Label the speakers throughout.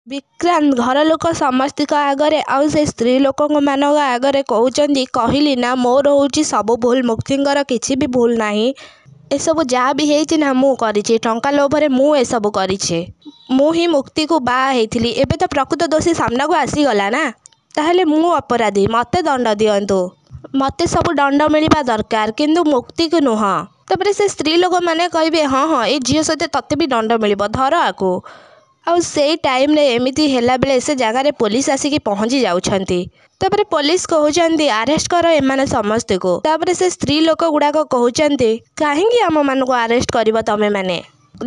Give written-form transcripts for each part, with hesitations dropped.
Speaker 1: ବିକ୍ରାନ୍ତ ଘର ଲୋକ ସମସ୍ତଙ୍କ ଆଗରେ ଆଉ ସେ ସ୍ତ୍ରୀ ଲୋକମାନଙ୍କ ଆଗରେ କହୁଛନ୍ତି, କହିଲି ନା ମୋର ହେଉଛି ସବୁ ଭୁଲ, ମୁକ୍ତିଙ୍କର କିଛି ବି ଭୁଲ ନାହିଁ। ଏସବୁ ଯାହା ବି ହେଇଛି ନା ମୁଁ କରିଛି, ଟଙ୍କା ଲୋଭରେ ମୁଁ ଏସବୁ କରିଛି। ମୁଁ ହିଁ ମୁକ୍ତିକୁ ବାହା ହେଇଥିଲି। ଏବେ ତ ପ୍ରକୃତ ଦୋଷୀ ସାମ୍ନାକୁ ଆସିଗଲା ନା, ତାହେଲେ ମୁଁ ଅପରାଧୀ, ମୋତେ ଦଣ୍ଡ ଦିଅନ୍ତୁ। ମୋତେ ସବୁ ଦଣ୍ଡ ମିଳିବା ଦରକାର, କିନ୍ତୁ ମୁକ୍ତିକୁ ନୁହଁ। ତାପରେ ସେ ସ୍ତ୍ରୀ ଲୋକମାନେ କହିବେ, ହଁ ହଁ ଏ ଝିଅ ସହିତ ତତେ ବି ଦଣ୍ଡ ମିଳିବ, ଧର ଆକୁ। ଆଉ ସେଇ ଟାଇମ୍ରେ ଏମିତି ହେଲାବେଳେ ସେ ଜାଗାରେ ପୋଲିସ ଆସିକି ପହଞ୍ଚି ଯାଉଛନ୍ତି। ତାପରେ ପୋଲିସ କହୁଛନ୍ତି ଆରେଷ୍ଟ କର ଏମାନେ ସମସ୍ତଙ୍କୁ। ତାପରେ ସେ ସ୍ତ୍ରୀ ଲୋକ ଗୁଡ଼ାକ କହୁଛନ୍ତି, କାହିଁକି ଆମମାନଙ୍କୁ ଆରେଷ୍ଟ କରିବ ତମେମାନେ?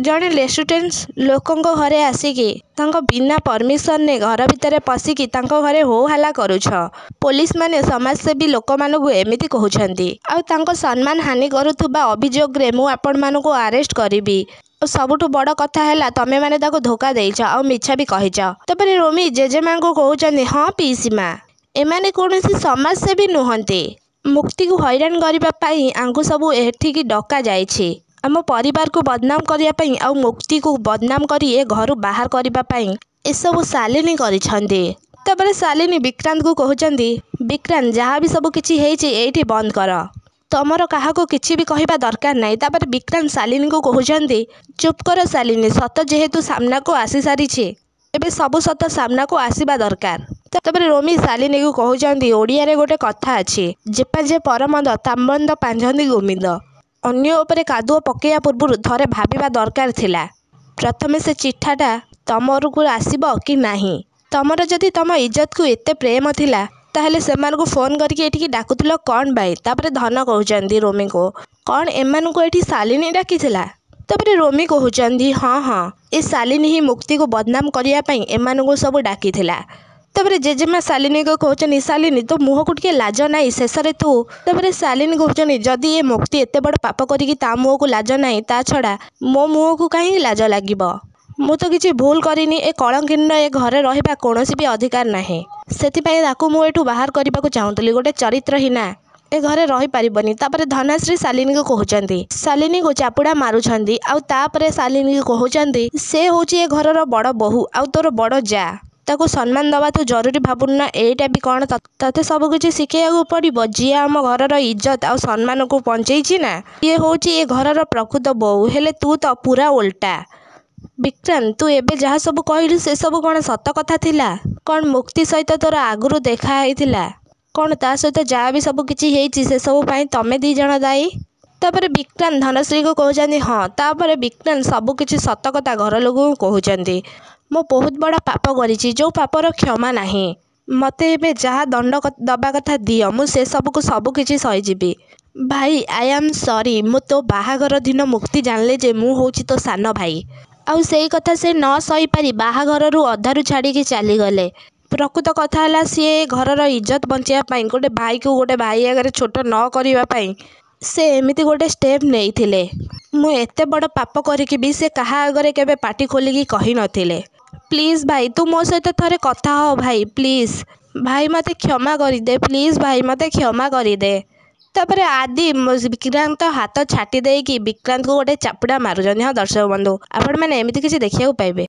Speaker 1: ଜଣେ ରେସିଡେନ୍ସ ଲୋକଙ୍କ ଘରେ ଆସିକି ତାଙ୍କ ବିନା ପରମିଶନରେ ଘର ଭିତରେ ପଶିକି ତାଙ୍କ ଘରେ ହୋ ହାଲ୍ଲା କରୁଛ। ପୋଲିସ ମାନେ ସମାଜସେବୀ ଲୋକମାନଙ୍କୁ ଏମିତି କହୁଛନ୍ତି, ଆଉ ତାଙ୍କ ସମ୍ମାନ ହାନି କରୁଥିବା ଅଭିଯୋଗରେ ମୁଁ ଆପଣମାନଙ୍କୁ ଆରେଷ୍ଟ କରିବି। ଆଉ ସବୁଠୁ ବଡ଼ କଥା ହେଲା ତମେମାନେ ତାକୁ ଧୋକା ଦେଇଛ ଆଉ ମିଛ ବି କହିଛ। ତାପରେ ରୋମି ଜେଜେମାଙ୍କୁ କହୁଛନ୍ତି, ହଁ ପିଇସି ମା, ଏମାନେ କୌଣସି ସମାଜସେବୀ ନୁହନ୍ତି। ମୁକ୍ତିକୁ ହଇରାଣ କରିବା ପାଇଁ ଆଙ୍କୁ ସବୁ ଏଠିକି ଡକାଯାଇଛି। ଆମ ପରିବାରକୁ ବଦନାମ କରିବା ପାଇଁ ଆଉ ମୁକ୍ତିକୁ ବଦନାମ କରି ଏ ଘରୁ ବାହାର କରିବା ପାଇଁ ଏସବୁ ଶାଲିନୀ କରିଛନ୍ତି। ତାପରେ ଶାଲିନୀ ବିକ୍ରାନ୍ତକୁ କହୁଛନ୍ତି, ବିକ୍ରାନ୍ତ ଯାହା ବି ସବୁ କିଛି ହେଇଛି ଏଇଠି ବନ୍ଦ କର। ତମର କାହାକୁ କିଛି ବି କହିବା ଦରକାର ନାହିଁ। ତାପରେ ବିକ୍ରାନ୍ତ ଶାଲିନୀଙ୍କୁ କହୁଛନ୍ତି, ଚୁପ୍ କର ଶାଲିନୀ, ସତ ଯେହେତୁ ସାମ୍ନାକୁ ଆସିସାରିଛି ଏବେ ସବୁ ସତ ସାମ୍ନାକୁ ଆସିବା ଦରକାର। ତାପରେ ରୋମି ଶାଲିନୀକୁ କହୁଛନ୍ତି, ଓଡ଼ିଆରେ ଗୋଟେ କଥା ଅଛି, ଯେପା ଯେ ପରମନ୍ଦ ତାମ୍ବନ୍ଦ ପାଞ୍ଝନ୍ତି ଗୋବିନ୍ଦ। ଅନ୍ୟ ଉପରେ କାଦୁଅ ପକାଇବା ପୂର୍ବରୁ ଥରେ ଭାବିବା ଦରକାର ଥିଲା, ପ୍ରଥମେ ସେ ଚିଠାଟା ତମକୁ ଆସିବ କି ନାହିଁ। ତମର ଯଦି ତମ ଇଜ୍ଜତକୁ ଏତେ ପ୍ରେମ ଥିଲା ତାହେଲେ ସେମାନଙ୍କୁ ଫୋନ୍ କରିକି ଏଠିକି ଡାକୁଥିଲ କ'ଣ ପାଇଁ? ତାପରେ ଧନ କହୁଛନ୍ତି ରୋମିକୁ, କ'ଣ ଏମାନଙ୍କୁ ଏଠି ଶାଲିନୀ ଡାକିଥିଲା? ତାପରେ ରୋମି କହୁଛନ୍ତି, ହଁ ହଁ ଏ ଶାଲିନୀ ହିଁ ମୁକ୍ତିକୁ ବଦନାମ କରିବା ପାଇଁ ଏମାନଙ୍କୁ ସବୁ ଡାକିଥିଲା। ତାପରେ ଜେଜେମା ଶାଲିନୀକୁ କହୁଛନ୍ତି, ଶାଲିନୀ ତୋ ମୁହଁକୁ ଟିକେ ଲାଜ ନାହିଁ ଶେଷରେ ତୁ। ତାପରେ ଶାଲିନୀ କହୁଛନ୍ତି, ଯଦି ଏ ମୁକ୍ତି ଏତେ ବଡ଼ ପାପ କରିକି ତା ମୁହଁକୁ ଲାଜ ନାହିଁ, ତା ଛଡ଼ା ମୋ ମୁହଁକୁ କାହିଁକି ଲାଜ ଲାଗିବ? ମୁଁ ତ କିଛି ଭୁଲ କରିନି। ଏ କଳଙ୍କିନ ଏ ଘରେ ରହିବା କୌଣସି ବି ଅଧିକାର ନାହିଁ। ସେଥିପାଇଁ ତାକୁ ମୁଁ ଏଠୁ ବାହାର କରିବାକୁ ଚାହୁଁଥିଲି। ଗୋଟେ ଚରିତ୍ରହୀନା ଏ ଘରେ ରହିପାରିବନି। ତାପରେ ଧନଶ୍ରୀ ଶାଲିନୀକୁ କହୁଛନ୍ତି, ଶାଲିନୀକୁ ଚାପୁଡ଼ା ମାରୁଛନ୍ତି। ଆଉ ତାପରେ ଶାଲିନୀକୁ କହୁଛନ୍ତି, ସେ ହେଉଛି ଏ ଘରର ବଡ଼ ବୋହୂ ଆଉ ତୋର ବଡ଼ ଯା, ତାକୁ ସମ୍ମାନ ଦେବା ତୁ ଜରୁରୀ ଭାବୁନୁ ନା? ଏଇଟା ବି କ'ଣ ତତେ ସବୁ କିଛି ଶିଖେଇବାକୁ ପଡ଼ିବ? ଯିଏ ଆମ ଘରର ଇଜ୍ଜତ ଆଉ ସମ୍ମାନକୁ ବଞ୍ଚେଇଛି ନା, ଇଏ ହେଉଛି ଏ ଘରର ପ୍ରକୃତ ବୋହୂ। ହେଲେ ତୁ ତ ପୁରା ଓଲଟା। ବିକ୍ରାନ୍ତ ତୁ ଏବେ ଯାହା ସବୁ କହିଲୁ ସେସବୁ କ'ଣ ସତ କଥା ଥିଲା? କ'ଣ ମୁକ୍ତି ସହିତ ତୋର ଆଗରୁ ଦେଖା ହେଇଥିଲା? କ'ଣ ତା ସହିତ ଯାହା ବି ସବୁ କିଛି ହେଇଛି ସେସବୁ ପାଇଁ ତମେ ଦୁଇ ଜଣ ଦାୟୀ? ତାପରେ ବିକ୍ରାନ୍ତ ଧନଶ୍ରୀକୁ କହୁଛନ୍ତି, ହଁ। ତାପରେ ବିକ୍ରାନ୍ତ ସବୁ କିଛି ସତ କଥା ଘର ଲୋକଙ୍କୁ କହୁଛନ୍ତି। ମୁଁ ବହୁତ ବଡ଼ ପାପ କରିଛି, ଯେଉଁ ପାପର କ୍ଷମା ନାହିଁ। ମୋତେ ଏବେ ଯାହା ଦଣ୍ଡ ଦେବା କଥା ଦିଅ, ମୁଁ ସେସବୁକୁ ସବୁ କିଛି ସହିଯିବି। ଭାଇ ଆଇ ଆମ୍ ସରି। ମୁଁ ତୋ ବାହାଘର ଦିନ ମୁକ୍ତି ଜାଣିଲେ ଯେ ମୁଁ ହେଉଛି ତୋ ସାନ ଭାଇ, ଆଉ ସେଇ କଥା ସେ ନ ସହିପାରି ବାହାଘରରୁ ଅଧାରୁ ଛାଡ଼ିକି ଚାଲିଗଲେ। ପ୍ରକୃତ କଥା ହେଲା ସିଏ ଘରର ଇଜ୍ଜତ ବଞ୍ଚାଇବା ପାଇଁ, ଗୋଟେ ଭାଇକୁ ଗୋଟେ ଭାଇ ଆଗରେ ଛୋଟ ନ କରିବା ପାଇଁ ସେ ଏମିତି ଗୋଟେ ଷ୍ଟେପ୍ ନେଇଥିଲେ। ମୁଁ ଏତେ ବଡ଼ ପାପ କରିକି ବି ସେ କାହା ଆଗରେ କେବେ ପାଟି ଖୋଲିକି କହିନଥିଲେ। ପ୍ଲିଜ୍ ଭାଇ ତୁ ମୋ ସହିତ ଥରେ କଥା ହ ଭାଇ, ପ୍ଲିଜ୍ ଭାଇ ମୋତେ କ୍ଷମା କରିଦେ, ପ୍ଲିଜ୍ ଭାଇ ମୋତେ କ୍ଷମା କରିଦେ। ତାପରେ ଆଦି ବିକ୍ରାନ୍ତ ହାତ ଛାଟି ଦେଇକି ବିକ୍ରାନ୍ତକୁ ଗୋଟେ ଚାପୁଡ଼ା ମାରୁଛନ୍ତି। ହଁ ଦର୍ଶକ ବନ୍ଧୁ, ଆପଣମାନେ ଏମିତି କିଛି ଦେଖିବାକୁ ପାଇବେ।